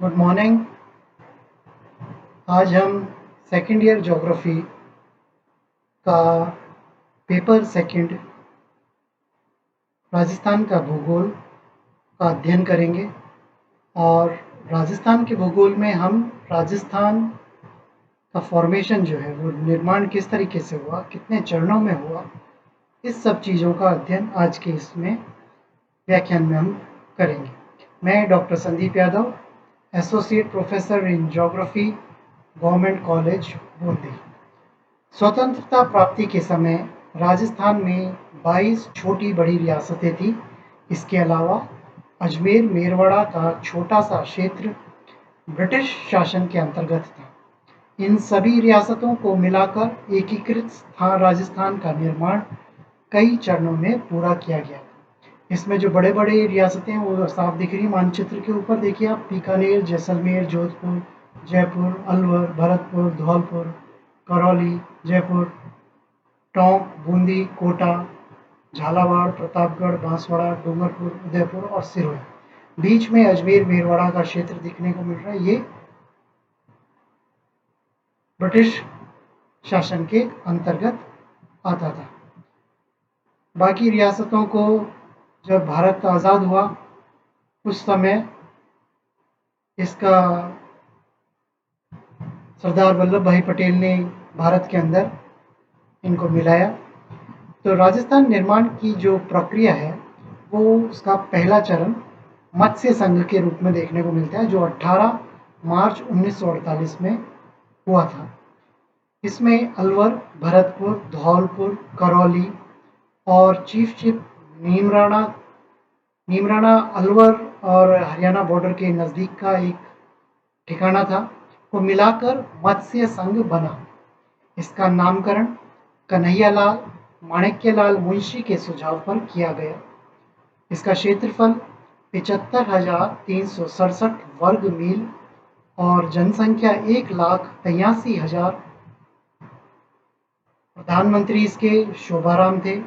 Good morning. आज हम second year geography का पेपर सेकंड राजस्थान का भूगोल का अध्ययन करेंगे। और राजस्थान के भूगोल में हम राजस्थान का फॉर्मेशन जो है वो निर्माण किस तरीके से हुआ, कितने चरणों में हुआ, इस सब चीज़ों का अध्ययन आज के इसमें व्याख्यान में हम करेंगे। मैं doctor Sandeep Yadav, associate professor in geography, government college Bundi. स्वतंत्रता प्राप्ति के समय राजस्थान में 22 छोटी बड़ी रियासतें थीं। इसके अलावा अजमेर मेरवाड़ा का छोटा सा क्षेत्र ब्रिटिश शासन के अंतर्गत था। इन सभी रियासतों को मिलाकर एकीकृत राजस्थान का निर्माण कई चरणों में पूरा किया गया। इसमें जो बड़े बड़े रियासतें हैं वो साफ दिख रही है मानचित्र के ऊपर। देखिए आप, बीकानेर, जैसलमेर, जोधपुर, जयपुर, अलवर, भरतपुर, धौलपुर, करौली, जयपुर, टोंक, बूंदी, कोटा, झालावाड़, प्रतापगढ़, बांसवाड़ा, डूंगरपुर, उदयपुर और सिरोही। बीच में अजमेर मेरवाड़ा का क्षेत्र दिखने को मिल रहा है। ये ब्रिटिश शासन के अंतर्गत आता था। बाकी रियासतों को जब भारत आज़ाद हुआ उस समय इसका सरदार वल्लभ भाई पटेल ने भारत के अंदर इनको मिलाया। तो राजस्थान निर्माण की जो प्रक्रिया है वो उसका पहला चरण मत्स्य संघ के रूप में देखने को मिलता है, जो 18 मार्च 1948 में हुआ था। इसमें अलवर, भरतपुर, धौलपुर, करौली और चीफ नीमराणा नीमराणा अलवर और हरियाणा बॉर्डर के नज़दीक का एक ठिकाना था, को मिलाकर मत्स्य संघ बना। इसका नामकरण कन्हैयालाल माणिक्यलाल मुंशी के सुझाव पर किया गया। इसका क्षेत्रफल 75,367 वर्ग मील और जनसंख्या 1,83,000। प्रधानमंत्री इसके शोभाराम थे।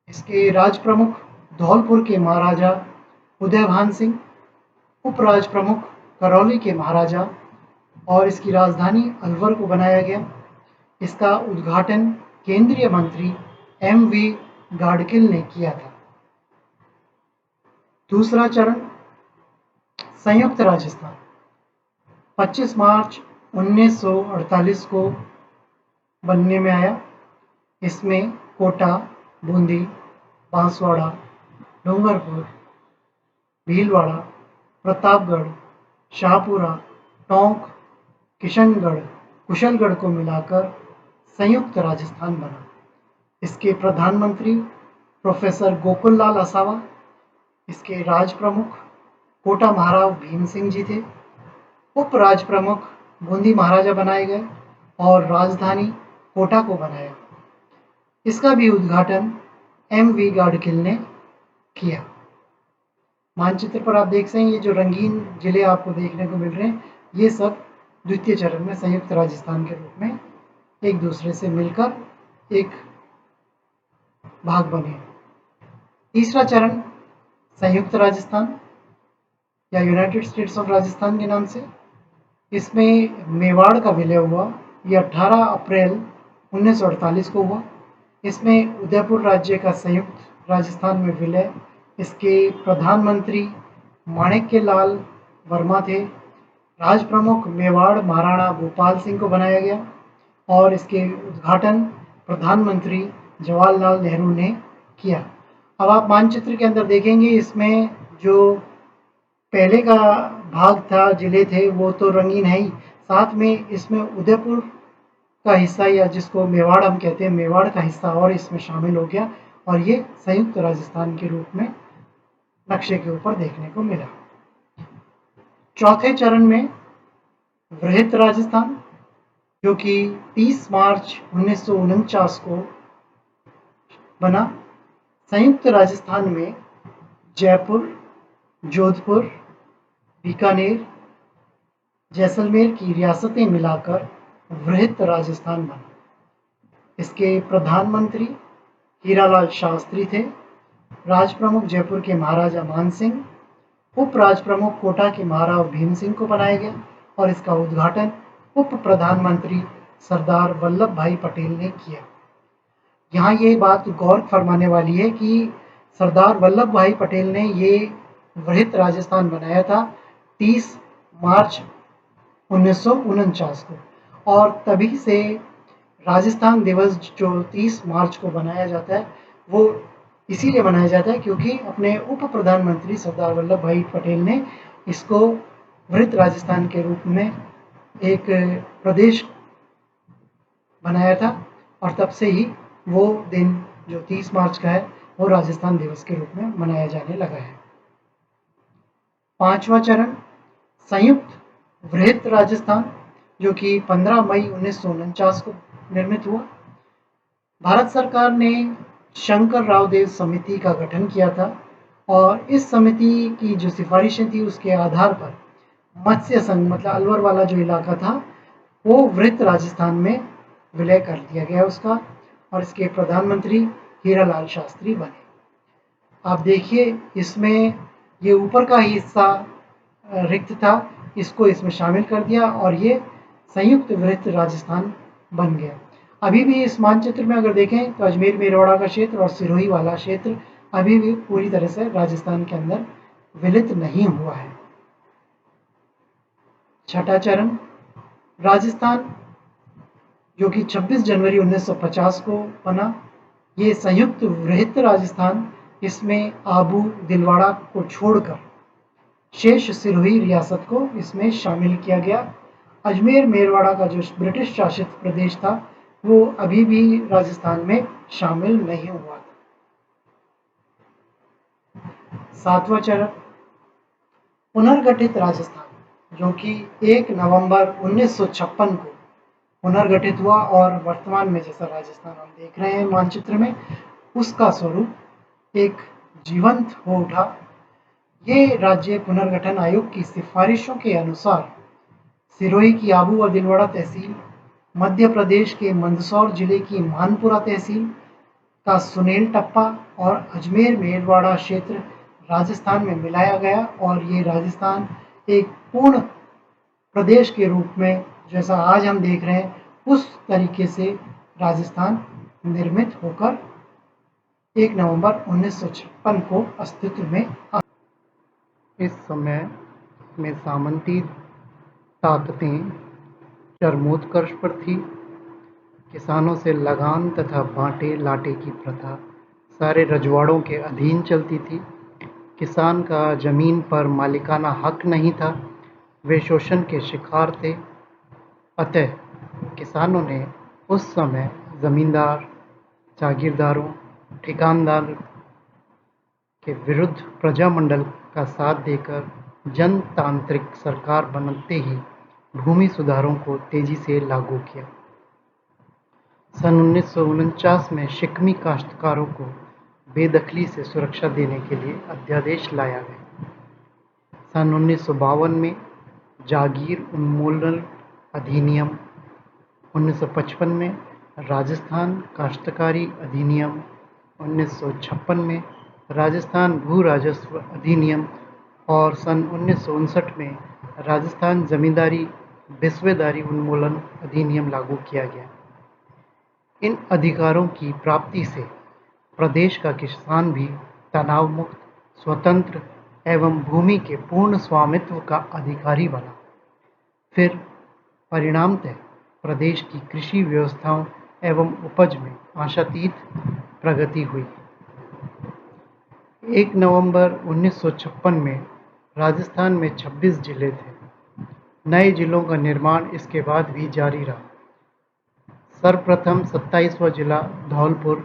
इसके राज प्रमुख धौलपुर के महाराजा उदयभान सिंह, उपराज प्रमुख करौली के महाराजा, और इसकी राजधानी अलवर को बनाया गया। इसका उद्घाटन केंद्रीय मंत्री एम.वी. गाडगिल ने किया था। दूसरा चरण संयुक्त राजस्थान 25 मार्च 1948 को बनने में आया। इसमें कोटा, बूंदी, बांसवाड़ा, डूंगरपुर, भीलवाड़ा, प्रतापगढ़, शाहपुरा, टोंक, किशनगढ़, कुशलगढ़ को मिलाकर संयुक्त राजस्थान बना। इसके प्रधानमंत्री प्रोफेसर गोकुललाल असावा, इसके राज प्रमुख कोटा महाराव भीम सिंह जी थे। उप राज प्रमुख बूंदी महाराजा बनाए गए और राजधानी कोटा को बनाया। इसका भी उद्घाटन एम.वी. गाडगिल ने किया। मानचित्र पर आप देख सकते हैं, ये जो रंगीन जिले आपको देखने को मिल रहे हैं, ये सब द्वितीय चरण में संयुक्त राजस्थान के रूप में एक दूसरे से मिलकर एक भाग बने। तीसरा चरण संयुक्त राजस्थान या यूनाइटेड स्टेट्स ऑफ राजस्थान के नाम से, इसमें मेवाड़ का विलय हुआ। ये 18 अप्रैल 1948 को हुआ। इसमें उदयपुर राज्य का संयुक्त राजस्थान में विलय। इसके प्रधानमंत्री माणिक्यलाल वर्मा थे। राज प्रमुख मेवाड़ महाराणा भूपाल सिंह को बनाया गया और इसके उद्घाटन प्रधानमंत्री जवाहरलाल नेहरू ने किया। अब आप मानचित्र के अंदर देखेंगे, इसमें जो पहले का भाग था, जिले थे, वो तो रंगीन है ही, साथ में इसमें उदयपुर का हिस्सा या जिसको मेवाड़ हम कहते हैं, मेवाड़ का हिस्सा और इसमें शामिल हो गया और ये संयुक्त राजस्थान के रूप में नक्शे के ऊपर देखने को मिला। चौथे चरण में वृहत राजस्थान, जो कि 30 मार्च 1949 को बना। संयुक्त राजस्थान में जयपुर, जोधपुर, बीकानेर, जैसलमेर की रियासतें मिलाकर वृहत राजस्थान बना। इसके प्रधानमंत्री हीरालाल शास्त्री थे। राज प्रमुख जयपुर के महाराजा मानसिंह, उप राज प्रमुख कोटा के महाराव भीम सिंह को बनाया गया और इसका उद्घाटन उप प्रधानमंत्री सरदार वल्लभ भाई पटेल ने किया। यहाँ ये बात गौर फरमाने वाली है कि सरदार वल्लभ भाई पटेल ने ये वृहत राजस्थान बनाया था 30 मार्च 1949 को, और तभी से राजस्थान दिवस जो 30 मार्च को बनाया जाता है वो इसीलिए मनाया जाता है क्योंकि अपने उप प्रधानमंत्री सरदार वल्लभ भाई पटेल ने इसको वृहत राजस्थान के रूप में एक प्रदेश बनाया था, और तब से ही वो दिन जो 30 मार्च का है वो राजस्थान दिवस के रूप में मनाया जाने लगा है। पांचवा चरण संयुक्त वृहत राजस्थान, जो कि 15 मई 1949 को निर्मित हुआ। भारत सरकार ने शंकर राव देव समिति का गठन किया था और इस समिति की जो सिफारिशें थी उसके आधार पर मत्स्य संघ मतलब अलवर वाला जो इलाका था वो वृहत राजस्थान में विलय कर दिया गया उसका, और इसके प्रधानमंत्री हीरालाल शास्त्री बने। आप देखिए इसमें ये ऊपर का हिस्सा रिक्त था, इसको इसमें शामिल कर दिया और ये संयुक्त वृहत राजस्थान बन गया। अभी भी इस मानचित्र में अगर देखें तो अजमेर मेरवाड़ा का क्षेत्र और सिरोही वाला क्षेत्र अभी भी पूरी तरह से राजस्थान के अंदर विलित नहीं हुआ है। छठा चरण राजस्थान, जो कि 26 जनवरी 1950 को बना। ये संयुक्त वृहत राजस्थान, इसमें आबू दिलवाड़ा को छोड़कर शेष सिरोही रियासत को इसमें शामिल किया गया। अजमेर मेरवाड़ा का जो ब्रिटिश शासित प्रदेश था वो अभी भी राजस्थान में शामिल नहीं हुआ था। सातवां चरण पुनर्गठित राजस्थान, जो कि 1 नवंबर 1956 को पुनर्गठित हुआ और वर्तमान में जैसा राजस्थान हम देख रहे हैं मानचित्र में उसका स्वरूप एक जीवंत हो उठा। ये राज्य पुनर्गठन आयोग की सिफारिशों के अनुसार सिरोही की आबू और दिलवाड़ा तहसील, मध्य प्रदेश के मंदसौर जिले की मानपुरा तहसील का सुनेल टप्पा और अजमेर मेरवाड़ा क्षेत्र राजस्थान में मिलाया गया और ये राजस्थान एक पूर्ण प्रदेश के रूप में जैसा आज हम देख रहे हैं उस तरीके से राजस्थान निर्मित होकर 1 नवंबर 1956 को अस्तित्व में आया। इस समय में सामंती ताकतें चरमोत्कर्ष पर थी। किसानों से लगान तथा बांटे लाटे की प्रथा सारे रजवाड़ों के अधीन चलती थी। किसान का जमीन पर मालिकाना हक नहीं था, वे शोषण के शिकार थे। अतः किसानों ने उस समय जमींदार, जागीरदारों, ठिकानदार के विरुद्ध प्रजामंडल का साथ देकर जनतांत्रिक सरकार बनते ही भूमि सुधारों को तेजी से लागू किया। सन 1949 में शिकमी काश्तकारों को बेदखली से सुरक्षा देने के लिए अध्यादेश लाया गया। सन 1952 में जागीर उन्मूलन अधिनियम, 1955 में राजस्थान काश्तकारी अधिनियम, 1956 में राजस्थान भू राजस्व अधिनियम और सन 1959 में राजस्थान जमींदारी बिस्वेदारी उन्मूलन अधिनियम लागू किया गया। इन अधिकारों की प्राप्ति से प्रदेश का किसान भी तनाव मुक्त, स्वतंत्र एवं भूमि के पूर्ण स्वामित्व का अधिकारी बना। फिर परिणामतः प्रदेश की कृषि व्यवस्थाओं एवं उपज में आशातीत प्रगति हुई। 1 नवंबर 1956 में राजस्थान में 26 जिले थे। नए जिलों का निर्माण इसके बाद भी जारी रहा। सर्वप्रथम 27वां जिला धौलपुर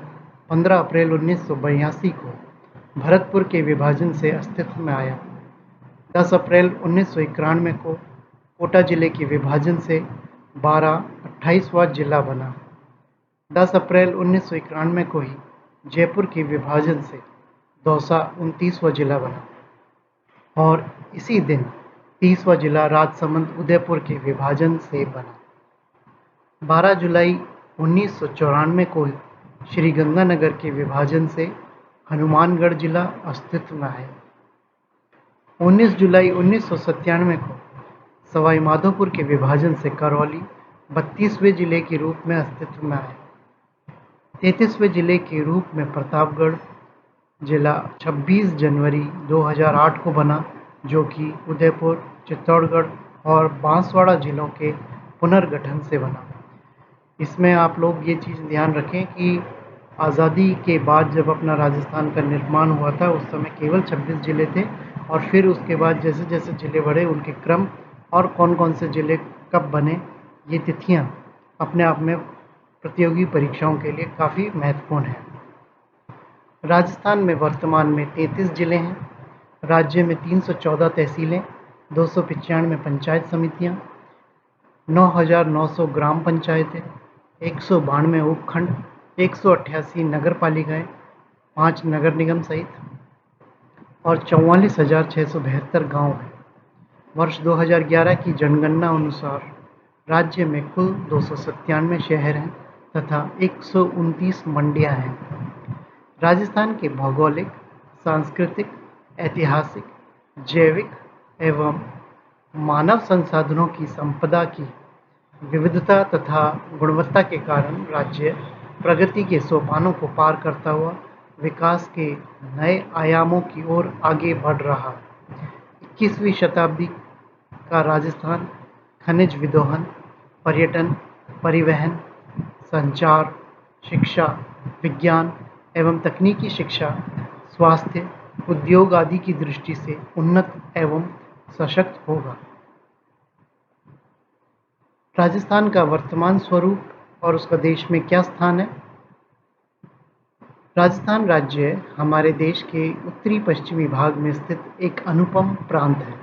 15 अप्रैल 1982 को भरतपुर के विभाजन से अस्तित्व में आया। 10 अप्रैल 1991 को कोटा जिले के विभाजन से 28वां जिला बना। 10 अप्रैल 1991 को ही जयपुर के विभाजन से दौसा 29वां जिला बना और इसी दिन 30वां जिला राजसमंद उदयपुर के विभाजन से बना। 12 जुलाई 1994 को श्रीगंगानगर के विभाजन से हनुमानगढ़ जिला अस्तित्व में आया। 19 जुलाई 1997 को सवाई माधोपुर के विभाजन से करौली 32वें जिले के रूप में अस्तित्व में आया। 33वें जिले के रूप में प्रतापगढ़ जिला 26 जनवरी 2008 को बना, जो कि उदयपुर, चित्तौड़गढ़ और बांसवाड़ा जिलों के पुनर्गठन से बना। इसमें आप लोग ये चीज़ ध्यान रखें कि आज़ादी के बाद जब अपना राजस्थान का निर्माण हुआ था उस समय केवल 26 जिले थे, और फिर उसके बाद जैसे जैसे जिले बढ़े उनके क्रम और कौन कौन से जिले कब बने, ये तिथियां अपने आप में प्रतियोगी परीक्षाओं के लिए काफ़ी महत्वपूर्ण है। राजस्थान में वर्तमान में 33 जिले हैं। राज्य में 314 तहसीलें, 295 पंचायत समितियां, 9,900 ग्राम पंचायतें, 192 उपखंड, 188 नगर पालिकाएँ, 5 नगर निगम सहित और 44,672 गांव हैं। वर्ष 2011 की जनगणना अनुसार राज्य में कुल 297 शहर हैं तथा 129 मंडियां हैं। राजस्थान के भौगोलिक, सांस्कृतिक, ऐतिहासिक, जैविक एवं मानव संसाधनों की संपदा की विविधता तथा गुणवत्ता के कारण राज्य प्रगति के सोपानों को पार करता हुआ विकास के नए आयामों की ओर आगे बढ़ रहा है। 21वीं शताब्दी का राजस्थान खनिज विदोहन, पर्यटन, परिवहन, संचार, शिक्षा, विज्ञान एवं तकनीकी शिक्षा, स्वास्थ्य, उद्योग आदि की दृष्टि से उन्नत एवं सशक्त होगा। राजस्थान का वर्तमान स्वरूप और उसका देश में क्या स्थान है? राजस्थान राज्य हमारे देश के उत्तरी पश्चिमी भाग में स्थित एक अनुपम प्रांत है।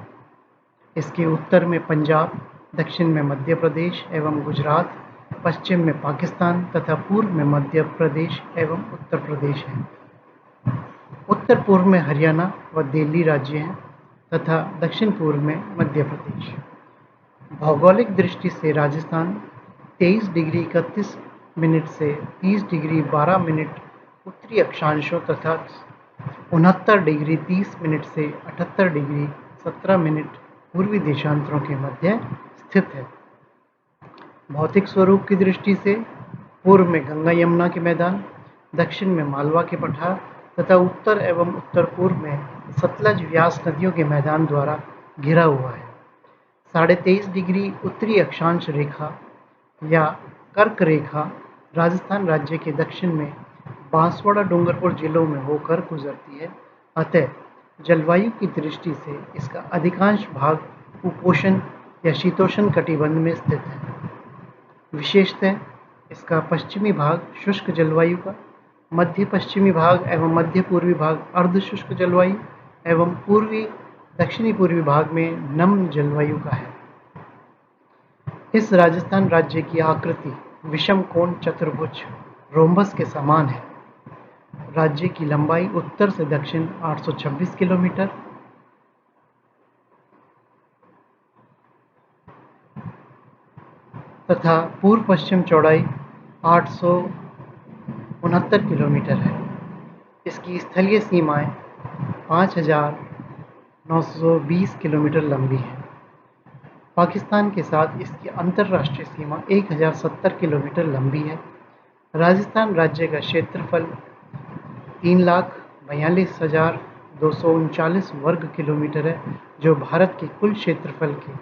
इसके उत्तर में पंजाब, दक्षिण में मध्य प्रदेश एवं गुजरात, पश्चिम में पाकिस्तान तथा पूर्व में मध्य प्रदेश एवं उत्तर प्रदेश है। उत्तर पूर्व में हरियाणा व दिल्ली राज्य हैं तथा दक्षिण पूर्व में मध्य प्रदेश। भौगोलिक दृष्टि से राजस्थान 23 डिग्री 31 मिनट से 30 डिग्री 12 मिनट उत्तरी अक्षांशों तथा 69 डिग्री 30 मिनट से 78 डिग्री 17 मिनट पूर्वी देशांतरों के मध्य स्थित है। भौतिक स्वरूप की दृष्टि से पूर्व में गंगा यमुना के मैदान, दक्षिण में मालवा के पठार तथा उत्तर एवं उत्तर पूर्व में सतलज व्यास नदियों के मैदान द्वारा घिरा हुआ है। 23.5 डिग्री उत्तरी अक्षांश रेखा या कर्क रेखा राजस्थान राज्य के दक्षिण में बांसवाड़ा डूंगरपुर जिलों में होकर गुजरती है। अतः जलवायु की दृष्टि से इसका अधिकांश भाग उपोष्ण या शीतोष्ण कटिबंध में स्थित है। विशेषतः इसका पश्चिमी भाग शुष्क जलवायु का, मध्य पश्चिमी भाग एवं मध्य पूर्वी भाग अर्ध शुष्क जलवायु एवं पूर्वी दक्षिणी पूर्वी भाग में नम जलवायु का है। इस राजस्थान राज्य की आकृति विषम कोण चतुर्भुज रोम्बस के समान है। राज्य की लंबाई उत्तर से दक्षिण 826 किलोमीटर तथा पूर्व पश्चिम चौड़ाई 869 किलोमीटर है। इसकी स्थलीय सीमाएं 5,920 किलोमीटर लंबी है। पाकिस्तान के साथ इसकी अंतर्राष्ट्रीय सीमा 1,070 किलोमीटर लंबी है। राजस्थान राज्य का क्षेत्रफल 3,42,239 वर्ग किलोमीटर है, जो भारत के कुल क्षेत्रफल के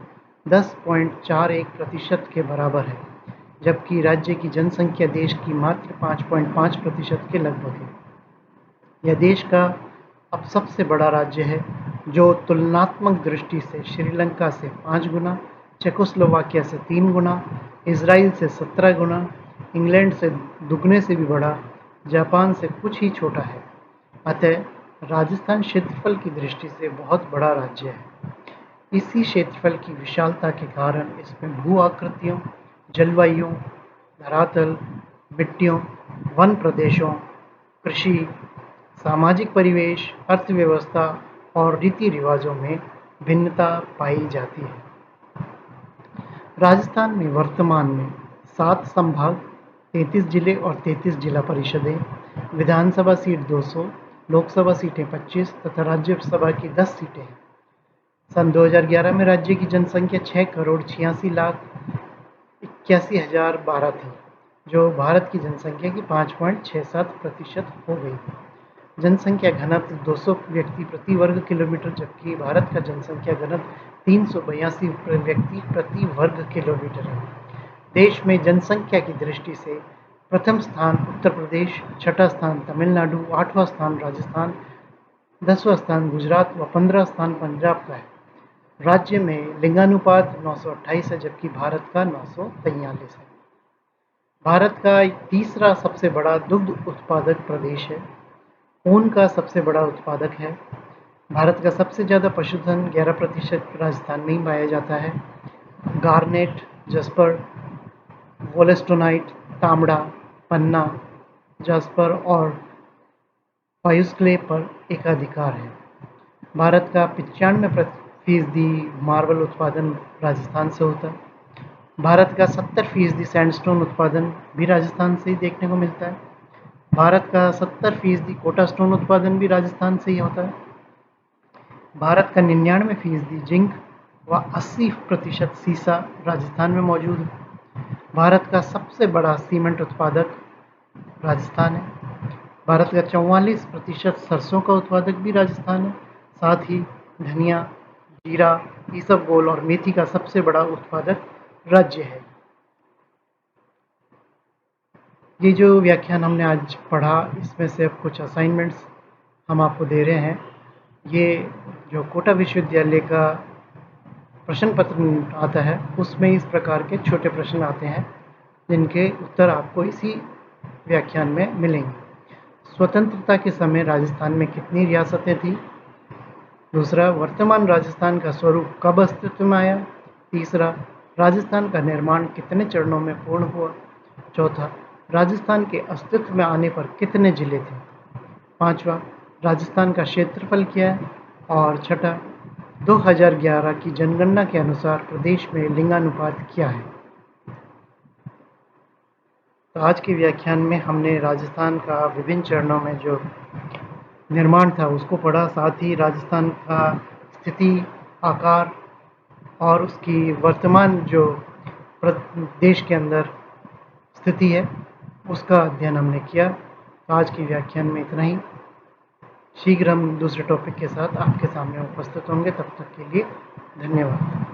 10.41% के बराबर है, जबकि राज्य की जनसंख्या देश की मात्र 5.5% के लगभग है। यह देश का अब सबसे बड़ा राज्य है, जो तुलनात्मक दृष्टि से श्रीलंका से 5 गुना, चेकोस्लोवाकिया से 3 गुना, इजराइल से 17 गुना, इंग्लैंड से दुगने से भी बड़ा, जापान से कुछ ही छोटा है। अतः राजस्थान क्षेत्रफल की दृष्टि से बहुत बड़ा राज्य है। इसी क्षेत्रफल की विशालता के कारण इसमें भू आकृतियों, जलवायु, धरातल, मिट्टियों, वन प्रदेशों, कृषि, सामाजिक परिवेश, अर्थव्यवस्था और रीति रिवाजों में भिन्नता पाई जाती है। राजस्थान में वर्तमान में 7 संभाग, 33 जिले और 33 जिला परिषदें, विधानसभा सीट 200, लोकसभा सीटें 25 तथा राज्यसभा की 10 सीटें हैं। सन 2011 में राज्य की जनसंख्या 6,86,81,012 थी, जो भारत की जनसंख्या की 5.67% हो गई थी। जनसंख्या घनत्व 200 व्यक्ति प्रति वर्ग किलोमीटर, जबकि भारत का जनसंख्या घनत्व 382 व्यक्ति प्रति वर्ग किलोमीटर है। देश में जनसंख्या की दृष्टि से प्रथम स्थान उत्तर प्रदेश, छठा स्थान तमिलनाडु, 8वां स्थान राजस्थान, 10वां स्थान गुजरात व 15वां स्थान पंजाब का है। राज्य में लिंगानुपात 928 है, जबकि भारत का 943 है। भारत का तीसरा सबसे बड़ा दुग्ध उत्पादक प्रदेश है। ऊन का सबसे बड़ा उत्पादक है। भारत का सबसे ज़्यादा पशुधन 11% राजस्थान में ही पाया जाता है। गार्नेट, जस्पर, वोलेस्टोनाइट, तांबा, पन्ना, जास्पर और पायुस्क्ले पर एकाधिकार है। भारत का 95% मार्बल उत्पादन राजस्थान से होता है। भारत का 70% सैंडस्टोन उत्पादन भी राजस्थान से ही देखने को मिलता है। भारत का 70% कोटा स्टोन उत्पादन भी राजस्थान से ही होता है। भारत का 99% जिंक व 80% सीसा राजस्थान में मौजूद है। भारत का सबसे बड़ा सीमेंट उत्पादक राजस्थान है। भारत का 44% सरसों का उत्पादक भी राजस्थान है। साथ ही धनिया, जीरा, इसबगोल और मेथी का सबसे बड़ा उत्पादक राज्य है। ये जो व्याख्यान हमने आज पढ़ा, इसमें से अब कुछ असाइनमेंट्स हम आपको दे रहे हैं। ये जो कोटा विश्वविद्यालय का प्रश्न पत्र आता है, उसमें इस प्रकार के छोटे प्रश्न आते हैं, जिनके उत्तर आपको इसी व्याख्यान में मिलेंगे। स्वतंत्रता के समय राजस्थान में कितनी रियासतें थीं? दूसरा, वर्तमान राजस्थान का स्वरूप कब अस्तित्व में आया? तीसरा, राजस्थान का निर्माण कितने चरणों में पूर्ण हुआ? चौथा, राजस्थान के अस्तित्व में आने पर कितने जिले थे? पांचवा, राजस्थान का क्षेत्रफल क्या है? और छठा, 2011 की जनगणना के अनुसार प्रदेश में लिंगानुपात क्या है? तो आज के व्याख्यान में हमने राजस्थान का विभिन्न चरणों में जो निर्माण था उसको पढ़ा। साथ ही राजस्थान का स्थिति, आकार और उसकी वर्तमान जो देश के अंदर स्थिति है, उसका अध्ययन हमने किया। तो आज की व्याख्यान में इतना ही। शीघ्र हम दूसरे टॉपिक के साथ आपके सामने उपस्थित होंगे। तब तक के लिए धन्यवाद।